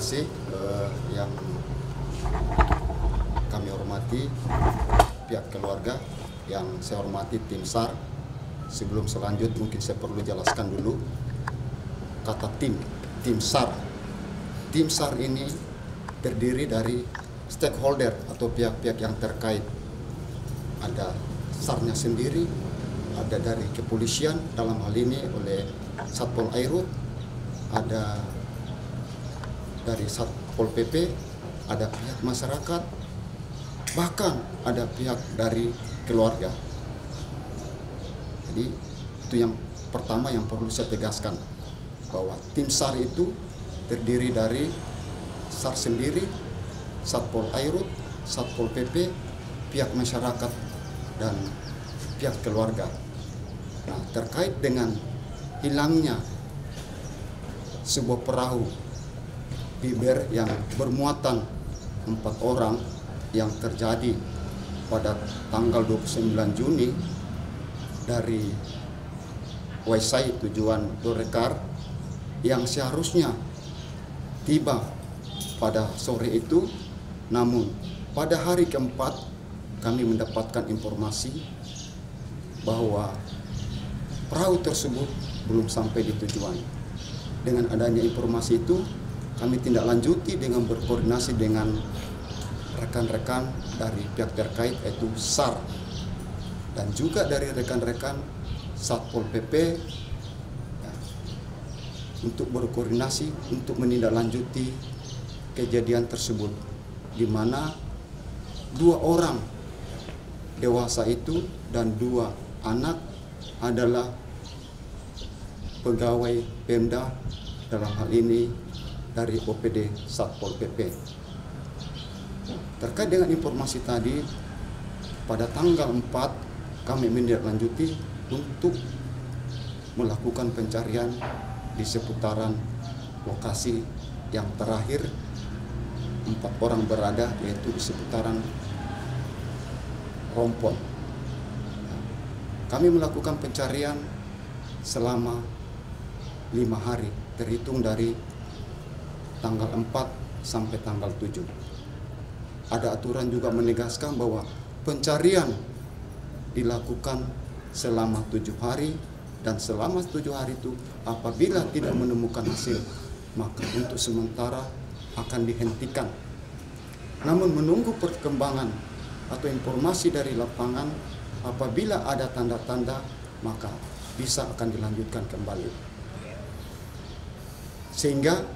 kasih yang kami hormati pihak keluarga, yang saya hormati tim SAR. Sebelum selanjut mungkin saya perlu jelaskan dulu kata tim SAR. Tim SAR ini terdiri dari stakeholder atau pihak-pihak yang terkait. Ada SAR-nya sendiri, ada dari kepolisian dalam hal ini oleh Satpol Airut, ada dari Satpol PP, ada pihak masyarakat, bahkan ada pihak dari keluarga. Jadi itu yang pertama yang perlu saya tegaskan, bahwa tim SAR itu terdiri dari SAR sendiri, Satpol Airut, Satpol PP, pihak masyarakat, dan pihak keluarga. Nah, terkait dengan hilangnya sebuah perahu Biber yang bermuatan 4 orang yang terjadi pada tanggal 29 Juni dari Waisai tujuan Dorekar, yang seharusnya tiba pada sore itu, namun pada hari keempat kami mendapatkan informasi bahwa perahu tersebut belum sampai di tujuan. Dengan adanya informasi itu, kami tindak lanjuti dengan berkoordinasi dengan rekan-rekan dari pihak terkait, yaitu SAR, dan juga dari rekan-rekan Satpol PP ya, untuk berkoordinasi untuk menindaklanjuti kejadian tersebut, di mana 2 orang dewasa itu dan 2 anak adalah pegawai Pemda, dalam hal ini dari OPD Satpol PP. Terkait dengan informasi tadi, pada tanggal 4 kami menindaklanjuti untuk melakukan pencarian di seputaran lokasi yang terakhir 4 orang berada, yaitu di seputaran Rompon. Kami melakukan pencarian selama 5 hari, terhitung dari tanggal 4 sampai tanggal 7. Ada aturan juga menegaskan bahwa pencarian dilakukan selama 7 hari, dan selama 7 hari itu apabila tidak menemukan hasil, maka untuk sementara akan dihentikan. Namun menunggu perkembangan atau informasi dari lapangan, apabila ada tanda-tanda maka bisa akan dilanjutkan kembali. Sehingga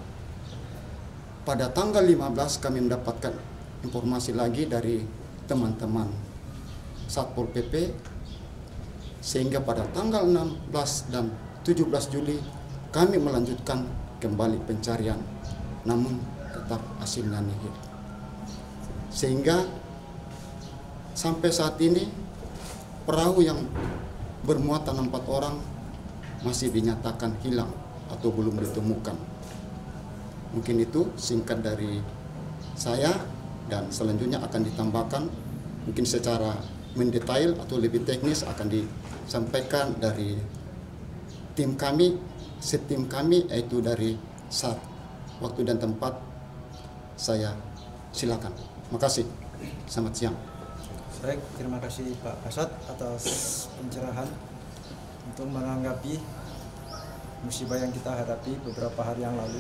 pada tanggal 15 kami mendapatkan informasi lagi dari teman-teman Satpol PP, sehingga pada tanggal 16 dan 17 Juli kami melanjutkan kembali pencarian, namun tetap hasilnya nihil. Sehingga sampai saat ini perahu yang bermuatan 4 orang masih dinyatakan hilang atau belum ditemukan. Mungkin itu singkat dari saya, dan selanjutnya akan ditambahkan mungkin secara mendetail atau lebih teknis akan disampaikan dari tim kami, setim kami, yaitu dari SAR. Waktu dan tempat saya silakan. Makasih. Selamat siang. Baik, terima kasih Pak Kasat atas pencerahan untuk menanggapi musibah yang kita hadapi beberapa hari yang lalu,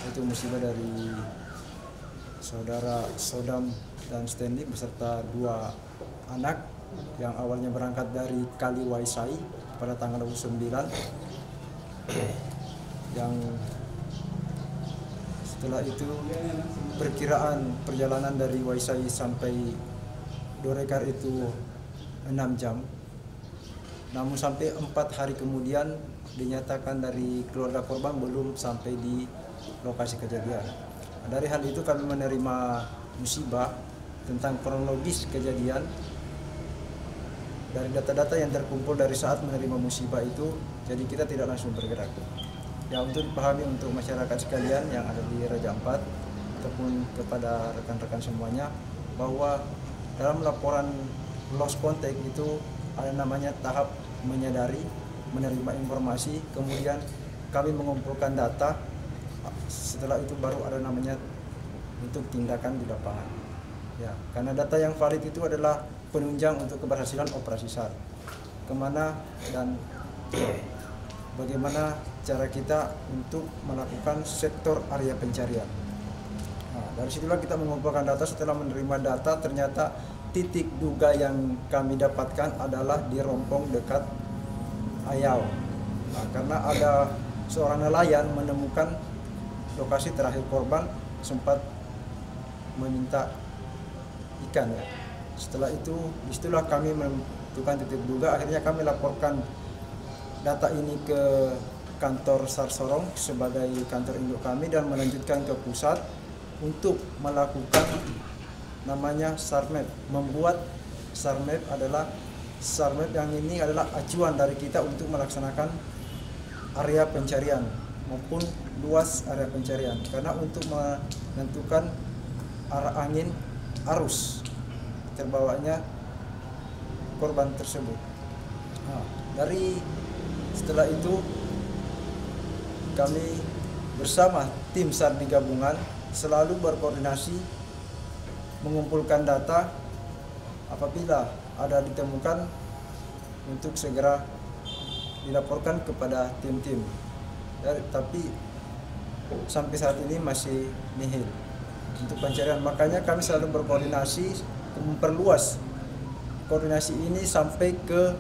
yaitu musibah dari saudara Sodam dan Stanley beserta 2 anak yang awalnya berangkat dari Kali Waisai pada tanggal 29, yang setelah itu perkiraan perjalanan dari Waisai sampai Dorekar itu 6 jam. Namun sampai 4 hari kemudian dinyatakan dari keluarga korban belum sampai di lokasi kejadian. Dari hal itu kami menerima musibah tentang kronologis kejadian dari data-data yang terkumpul dari saat menerima musibah itu, jadi kita tidak langsung bergerak. Ya, untuk dipahami untuk masyarakat sekalian yang ada di Raja Ampat ataupun kepada rekan-rekan semuanya, bahwa dalam laporan lost contact itu ada namanya tahap menyadari, menerima informasi, kemudian kami mengumpulkan data setelah itu baru ada namanya untuk tindakan di lapangan. Ya, karena data yang valid itu adalah penunjang untuk keberhasilan operasi SAR. Kemana dan bagaimana cara kita untuk melakukan sektor area pencarian. Nah, dari situlah kita mengumpulkan data. Setelah menerima data, ternyata titik duga yang kami dapatkan adalah di Rompong dekat Ayau. Nah, karena ada seorang nelayan menemukan lokasi terakhir korban, sempat meminta ikan ya. Setelah itu, disitulah kami menentukan titik duga. Akhirnya kami laporkan data ini ke kantor SAR Sorong sebagai kantor induk kami dan melanjutkan ke pusat untuk melakukan namanya SAR Map. Membuat SAR Map adalah SAR Map yang ini adalah acuan dari kita untuk melaksanakan area pencarian maupun luas area pencarian, karena untuk menentukan arah angin arus terbawanya korban tersebut. Nah, setelah itu kami bersama tim SAR di gabungan selalu berkoordinasi mengumpulkan data apabila ada ditemukan untuk segera dilaporkan kepada tim-tim. Ya, tapi sampai saat ini masih nihil untuk pencarian. Makanya kami selalu berkoordinasi memperluas koordinasi ini sampai ke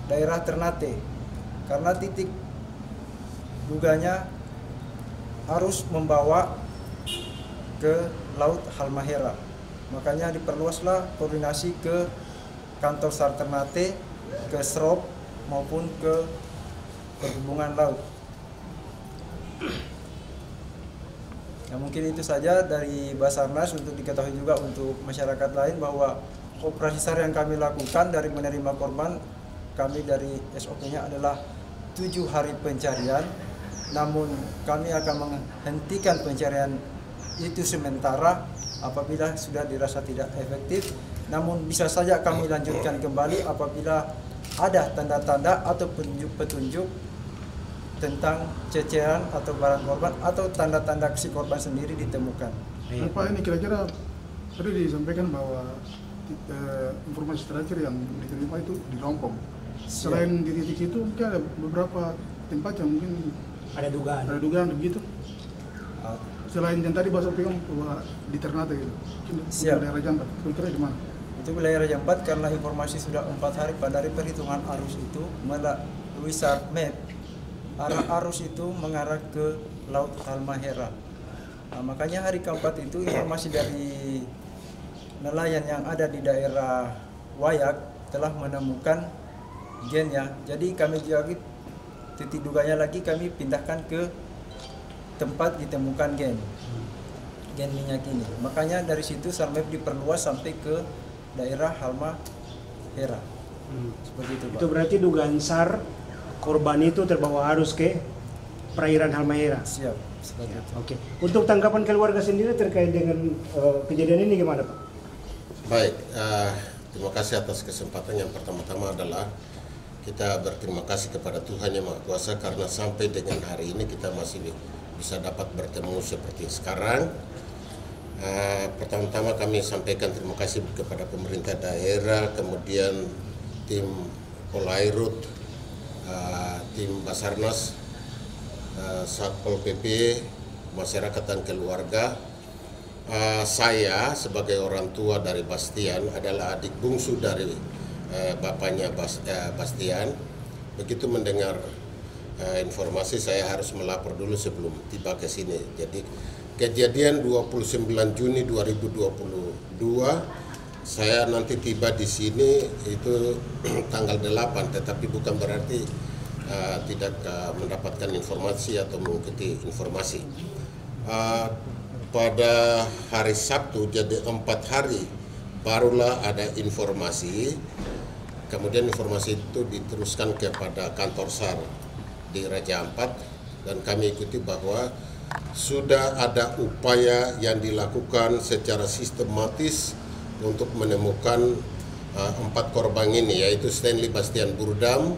daerah Ternate, karena titik duganya harus membawa ke Laut Halmahera. Makanya diperluaslah koordinasi ke kantor SAR Ternate, ke SROP maupun ke Perhubungan Laut. Ya, mungkin itu saja dari Basarnas. Untuk diketahui juga untuk masyarakat lain bahwa operasi SAR yang kami lakukan dari menerima korban, kami dari SOP-nya adalah 7 hari pencarian. Namun kami akan menghentikan pencarian itu sementara apabila sudah dirasa tidak efektif. Namun bisa saja kami lanjutkan kembali apabila ada tanda-tanda atau petunjuk tentang ceceran atau barang korban atau tanda-tanda si korban sendiri ditemukan. Pak, ini kira-kira tadi disampaikan bahwa informasi terakhir yang diterima itu di Rompong. Selain di titik itu, mungkin ada beberapa tempat yang mungkin ada dugaan begitu. Selain yang tadi Bapak pegang bahwa di Ternate gitu, Siap. daerah Jambat, kira-kira di mana? Itu wilayah Raja Ampat karena informasi sudah 4 hari dari perhitungan arus itu melalui SAR Map. Arah arus itu mengarah ke Laut Halmahera. Nah, makanya hari keempat itu informasi dari nelayan yang ada di daerah Wayak telah menemukan gennya. Jadi kami juga titik duganya lagi kami pindahkan ke tempat ditemukan gen minyak ini. Makanya dari situ SAR Map diperluas sampai ke daerah Halmahera. Seperti itu, Pak. Itu berarti dugaan SAR korban itu terbawa arus ke perairan Halmahera. Siap, seperti itu. Oke. Untuk tanggapan keluarga sendiri terkait dengan kejadian ini gimana, Pak? Baik, terima kasih atas kesempatan. Yang pertama-tama adalah kita berterima kasih kepada Tuhan Yang Maha Kuasa karena sampai dengan hari ini kita masih bisa dapat bertemu seperti sekarang. Pertama-tama kami sampaikan terima kasih kepada pemerintah daerah, kemudian tim Polairut, tim Basarnas, Satpol PP, masyarakat dan keluarga. Saya sebagai orang tua dari Bastian adalah adik bungsu dari bapaknya Bastian. Begitu mendengar informasi saya harus melapor dulu sebelum tiba ke sini. Jadi kejadian 29 Juni 2022 saya nanti tiba di sini itu tanggal 8, tetapi bukan berarti tidak mendapatkan informasi atau mengikuti informasi. Pada hari Sabtu, jadi 4 hari barulah ada informasi. Kemudian informasi itu diteruskan kepada kantor SAR di Raja Ampat dan kami ikuti bahwa sudah ada upaya yang dilakukan secara sistematis untuk menemukan 4 korban ini, yaitu Stanley Bastian Burdam,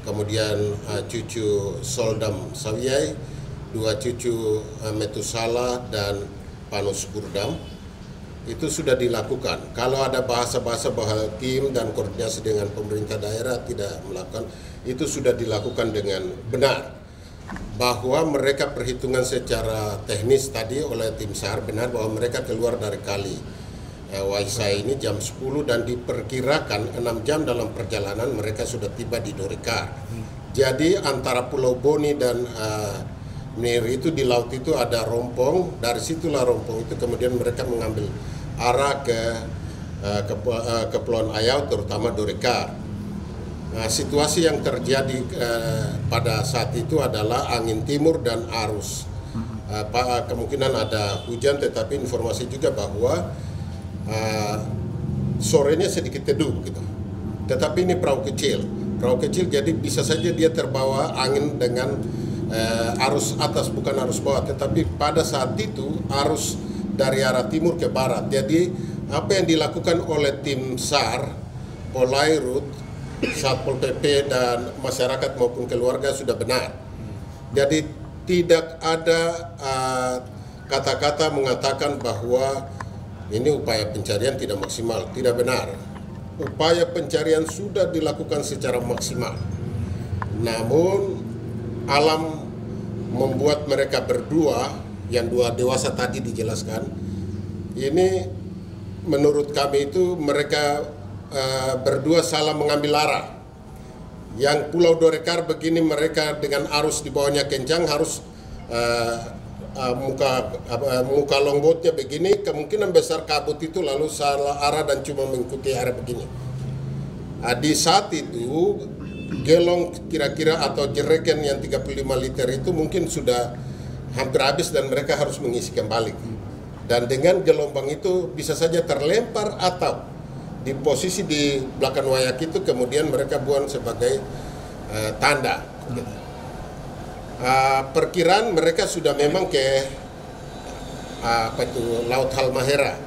kemudian Cucu Soldam Sawyai, 2 cucu Metusala dan Panus Gurdam itu sudah dilakukan. Kalau ada bahasa-bahasa bahwa tim dan koordinasi dengan pemerintah daerah tidak melakukan, itu sudah dilakukan dengan benar. Bahwa mereka perhitungan secara teknis tadi oleh tim SAR benar bahwa mereka keluar dari kali Waisai ini jam 10 dan diperkirakan 6 jam dalam perjalanan mereka sudah tiba di Dorekar. Jadi antara Pulau Boni dan Nir itu di laut itu ada rompong, dari situlah rompong itu kemudian mereka mengambil arah ke Kepulauan Ayau terutama Dorekar. Nah, situasi yang terjadi pada saat itu adalah angin timur dan arus. Kemungkinan ada hujan, tetapi informasi juga bahwa sorenya sedikit teduh gitu. Tetapi ini perahu kecil jadi bisa saja dia terbawa angin dengan arus atas bukan arus bawah. Tetapi pada saat itu arus dari arah timur ke barat. Jadi apa yang dilakukan oleh tim SAR, Polairut, Satpol PP dan masyarakat maupun keluarga sudah benar. Jadi tidak ada kata-kata mengatakan bahwa ini upaya pencarian tidak maksimal. Tidak benar. Upaya pencarian sudah dilakukan secara maksimal. Namun alam membuat mereka berdua, yang 2 dewasa tadi dijelaskan, ini menurut kami itu mereka berdua salah mengambil arah. Yang Pulau Dorekar begini mereka dengan arus di bawahnya kencang harus muka longboatnya begini, kemungkinan besar kabut itu lalu salah arah dan cuma mengikuti arah begini. Di saat itu gelong kira-kira atau jerrycan yang 35 liter itu mungkin sudah hampir habis dan mereka harus mengisi kembali. Dan dengan gelombang itu bisa saja terlempar atau di posisi di belakang wayak itu kemudian mereka buang sebagai tanda. Perkiraan mereka sudah memang ke Laut Halmahera.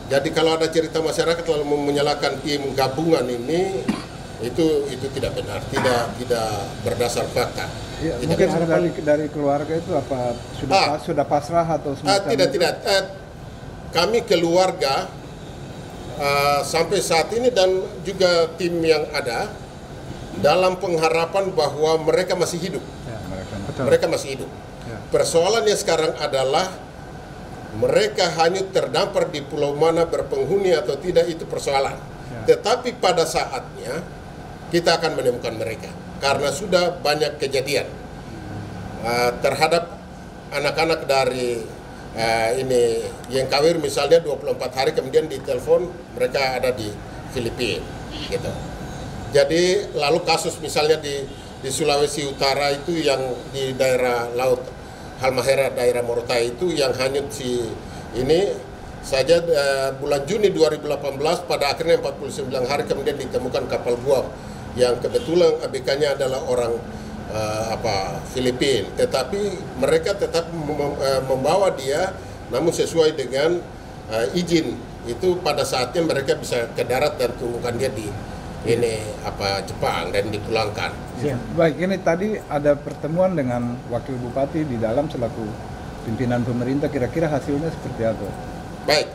Jadi kalau ada cerita masyarakat lalu menyalahkan tim gabungan ini itu tidak benar, tidak berdasar fakta. Ya, mungkin dari keluarga itu apa sudah pasrah atau semacam tidak. Kami keluarga sampai saat ini dan juga tim yang ada dalam pengharapan bahwa mereka masih hidup. Ya, mereka masih hidup. Ya. Persoalannya sekarang adalah mereka hanyut terdampar di pulau mana berpenghuni atau tidak, itu persoalan. Ya. Tetapi pada saatnya kita akan menemukan mereka karena sudah banyak kejadian terhadap anak-anak dari ini yang kawir misalnya 24 hari kemudian ditelepon mereka ada di Filipina gitu. Jadi lalu kasus misalnya di Sulawesi Utara itu yang di daerah Laut Halmahera daerah Morotai itu yang hanyut ini saja bulan Juni 2018 pada akhirnya 49 hari kemudian ditemukan kapal Guam yang kebetulan ABK-nya adalah orang Filipina, tetapi mereka tetap membawa dia, namun sesuai dengan izin itu pada saatnya mereka bisa ke darat dan tunggukan dia di Jepang dan dipulangkan. Ya. Baik, ini tadi ada pertemuan dengan Wakil Bupati di dalam selaku pimpinan pemerintah, kira-kira hasilnya seperti apa? Baik,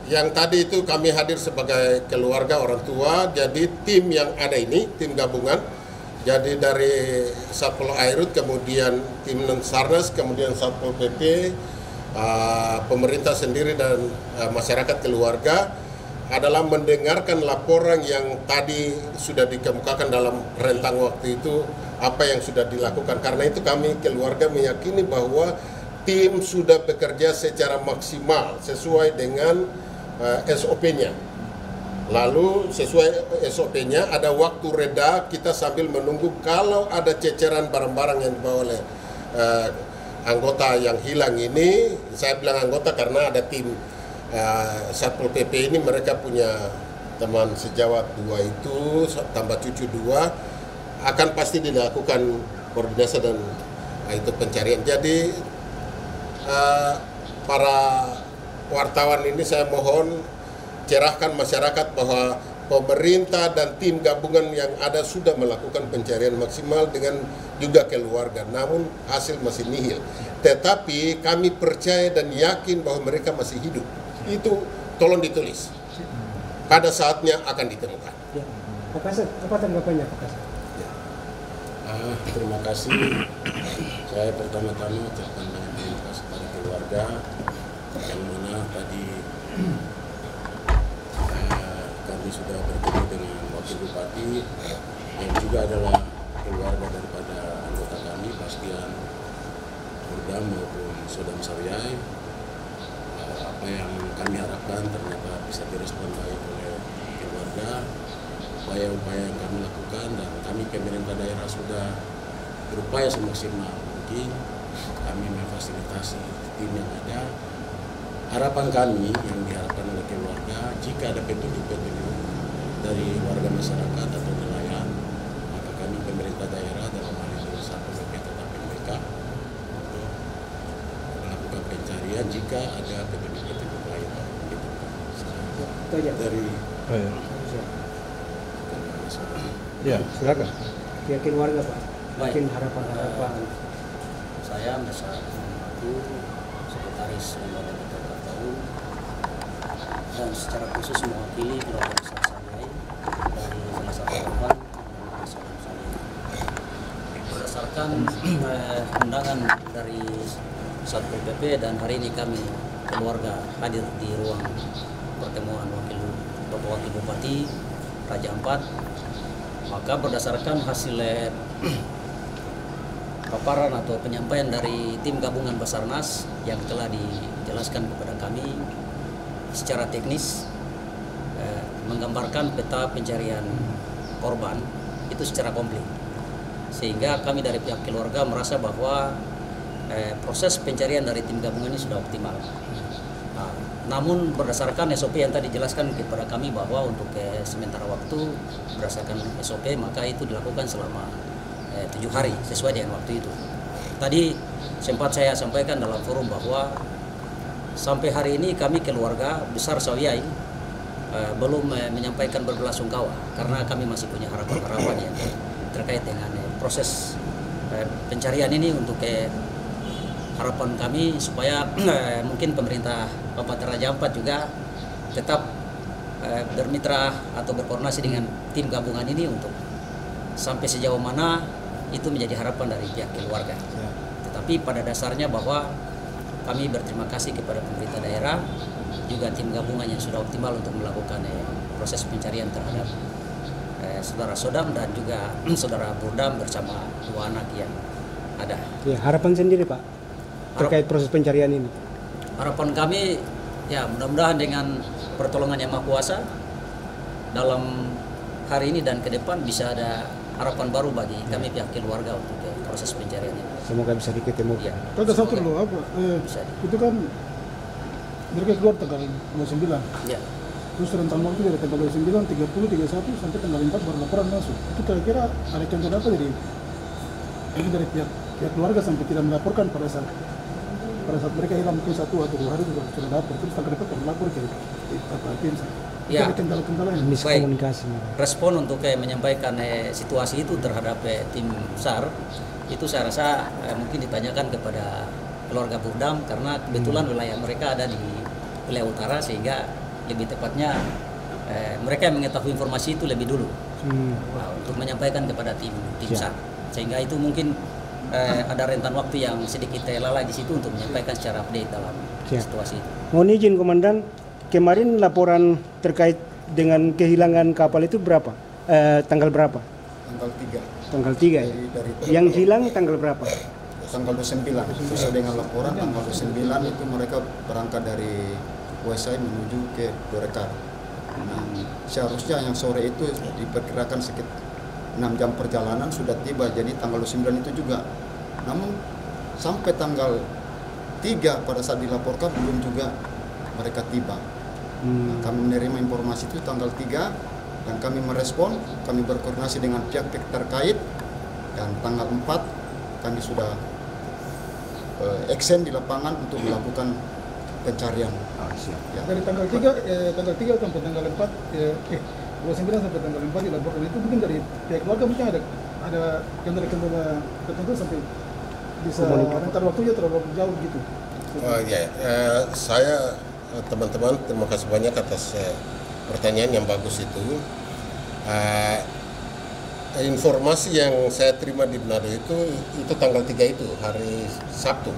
yang tadi itu kami hadir sebagai keluarga orang tua, jadi tim yang ada ini, tim gabungan. Jadi dari Satpol Airut, kemudian tim Sarnas, kemudian Satpol PP, pemerintah sendiri dan masyarakat keluarga adalah mendengarkan laporan yang tadi sudah dikemukakan dalam rentang waktu itu apa yang sudah dilakukan. Karena itu kami keluarga meyakini bahwa tim sudah bekerja secara maksimal sesuai dengan SOP-nya. Lalu sesuai SOP-nya ada waktu reda kita sambil menunggu kalau ada ceceran barang-barang yang dibawa oleh anggota yang hilang ini. Saya bilang anggota karena ada tim Satpol PP ini mereka punya teman sejawat 2 itu tambah cucu 2 akan pasti dilakukan koordinasi dan itu pencarian. Jadi para wartawan ini saya mohon cerahkan masyarakat bahwa pemerintah dan tim gabungan yang ada sudah melakukan pencarian maksimal dengan juga keluarga, namun hasil masih nihil. Tetapi kami percaya dan yakin bahwa mereka masih hidup. Itu tolong ditulis. Pada saatnya akan ditemukan. Ya. Pak Kasat, apa tanggapannya Pak Kasat? Ya. Terima kasih. Saya pertama-tama ucapkan banyak terima kasih kepada keluarga yang mana tadi kami sudah bertemu dengan Wakil Bupati yang juga adalah keluarga daripada anggota kami, Bastian Burdam maupun Sodam Sawyai. Apa yang kami harapkan ternyata bisa direspon baik oleh keluarga. Upaya-upaya yang kami lakukan dan kami pemerintah daerah sudah berupaya semaksimal mungkin kami memfasilitasi tim yang ada. Harapan kami yang diharapkan oleh keluarga, jika ada petunjuk-petunjuk dari warga masyarakat atau nelayan, maka kami pemerintah daerah dalam hal itu Satpol PP tetap mereka untuk melakukan pencarian jika ada petunjuk-petunjuk lain. Itu aja. Dari Ya, silakan. Yakin warga Pak, Baik. yakin harapan-harapan. Saya Mesa Aku, Sekretaris Lembaga Negara Tahun, dan secara khusus mewakili keluarga besar saya dari salah satu korban dan Sodam Sawyai. Berdasarkan undangan dari Satpol PP dan hari ini kami keluarga hadir di ruang pertemuan Bapak Wakil Bupati Raja Ampat, maka berdasarkan hasil paparan atau penyampaian dari tim gabungan Basarnas yang telah dijelaskan kepada kami secara teknis, menggambarkan peta pencarian korban itu secara komplit, sehingga kami dari pihak keluarga merasa bahwa proses pencarian dari tim gabungan ini sudah optimal. Namun berdasarkan SOP yang tadi dijelaskan kepada kami bahwa untuk sementara waktu berdasarkan SOP maka itu dilakukan selama 7 hari sesuai dengan waktu itu. Tadi sempat saya sampaikan dalam forum bahwa sampai hari ini kami keluarga besar Sawyai belum menyampaikan berbelasungkawa karena kami masih punya harapan-harapan yang terkait dengan proses pencarian ini. Untuk harapan kami supaya mungkin pemerintah Kabupaten Raja Ampat juga tetap bermitra atau berkoordinasi dengan tim gabungan ini untuk sampai sejauh mana itu menjadi harapan dari pihak keluarga. Tetapi pada dasarnya bahwa kami berterima kasih kepada pemerintah daerah juga tim gabungan yang sudah optimal untuk melakukan proses pencarian terhadap saudara Sodam dan juga saudara Burdam bersama 2 anak yang ada. Ya, harapan sendiri Pak terkait proses pencarian ini. Harapan kami ya mudah-mudahan dengan pertolongan Yang Maha Kuasa dalam hari ini dan ke depan bisa ada harapan baru bagi kami pihak keluarga untuk proses pencarian ini. Semoga bisa diketemukan. Ya, Ada satu loh apa? bisa. Itu kan mereka keluar tanggal 29. Ya. Terus rentang waktu dari tanggal 29, 30, 31 sampai tanggal 4 baru laporan masuk. Itu kira-kira ada contoh apa dari pihak keluarga sampai tidak melaporkan pada saat mereka hilang mungkin 1 atau 2 hari sudah lapor, terus tanggal 4 baru lapor ke tim. Ya. Ada kendala-kendala yang Miskomunikasi. Respon untuk menyampaikan situasi itu terhadap tim SAR itu saya rasa mungkin ditanyakan kepada keluarga Burdam karena kebetulan wilayah mereka ada di wilayah utara sehingga lebih tepatnya mereka yang mengetahui informasi itu lebih dulu untuk menyampaikan kepada tim SAR, sehingga itu mungkin ada rentan waktu yang sedikit lalai di situ untuk menyampaikan secara update dalam situasi itu. Mohon izin Komandan, kemarin laporan terkait dengan kehilangan kapal itu berapa? Tanggal berapa? Tanggal 3. Tanggal 3 ya. Yang hilang tanggal berapa? Tanggal 29. Sesuai dengan laporan tanggal 29 itu mereka berangkat dari Waisai menuju ke Dorekar. Nah, seharusnya yang sore itu diperkirakan sekitar 6 jam perjalanan sudah tiba, jadi tanggal 9 itu juga. Namun sampai tanggal 3 pada saat dilaporkan belum juga mereka tiba. Nah, kami menerima informasi itu tanggal 3 dan kami merespon, kami berkoordinasi dengan pihak-pihak terkait dan tanggal 4 kami sudah action di lapangan untuk melakukan pencarian. dari tanggal 3 sampai tanggal 4 29 sampai tanggal 4 dilaporkan. Itu mungkin dari pihak keluarga mungkin ada kendala-kendala tertentu sampai bisa rentan waktunya terlalu jauh gitu. Oh ya, saya teman-teman terima kasih banyak atas pertanyaan yang bagus itu. Informasi yang saya terima di Manado itu tanggal 3 itu hari Sabtu.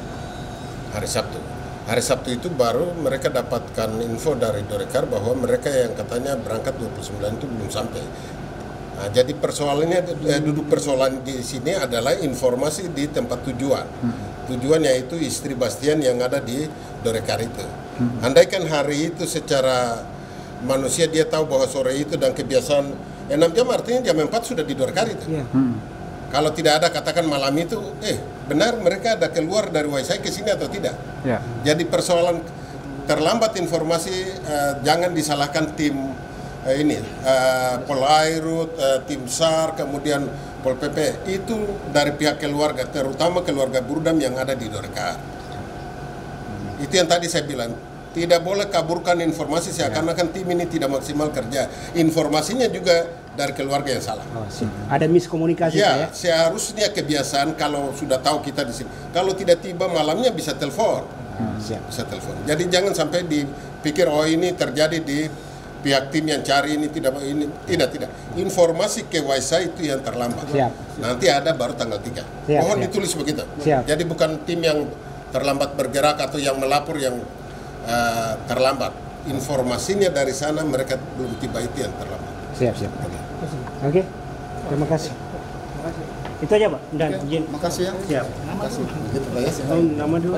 Hari Sabtu itu baru mereka dapatkan info dari Dorekar bahwa mereka yang katanya berangkat 29 itu belum sampai. Nah, jadi persoalannya duduk persoalan di sini adalah informasi di tempat tujuan. Tujuan yaitu istri Bastian yang ada di Dorekar itu. Andaikan hari itu secara manusia dia tahu bahwa sore itu dan kebiasaan 6 jam artinya jam 4 sudah di Dorekar itu. Kalau tidak ada katakan malam itu, benar mereka ada keluar dari Waisai ke sini atau tidak? Jadi persoalan terlambat informasi jangan disalahkan tim Polairut, tim SAR, kemudian Pol PP itu dari pihak keluarga, terutama keluarga Burdam yang ada di Dorekar. Itu yang tadi saya bilang, tidak boleh kaburkan informasi seakan-akan tim ini tidak maksimal kerja. Informasinya juga dari keluarga yang salah. Ada miskomunikasi ya? Seharusnya kebiasaan kalau sudah tahu kita di sini. Kalau tidak tiba malamnya bisa telepon. Bisa telepon. Jadi jangan sampai dipikir ini terjadi di pihak tim yang cari ini tidak. Informasi ke Waisai itu yang terlambat. Nanti ada baru tanggal 3. Mohon ditulis begitu. Jadi bukan tim yang terlambat bergerak atau yang melapor yang terlambat. Informasinya dari sana mereka belum tiba itu yang terlambat. Siap. Oke. Terima kasih. Itu aja, Pak. Dan izin. Makasih ya. Siap. Makasih. Nama dulu.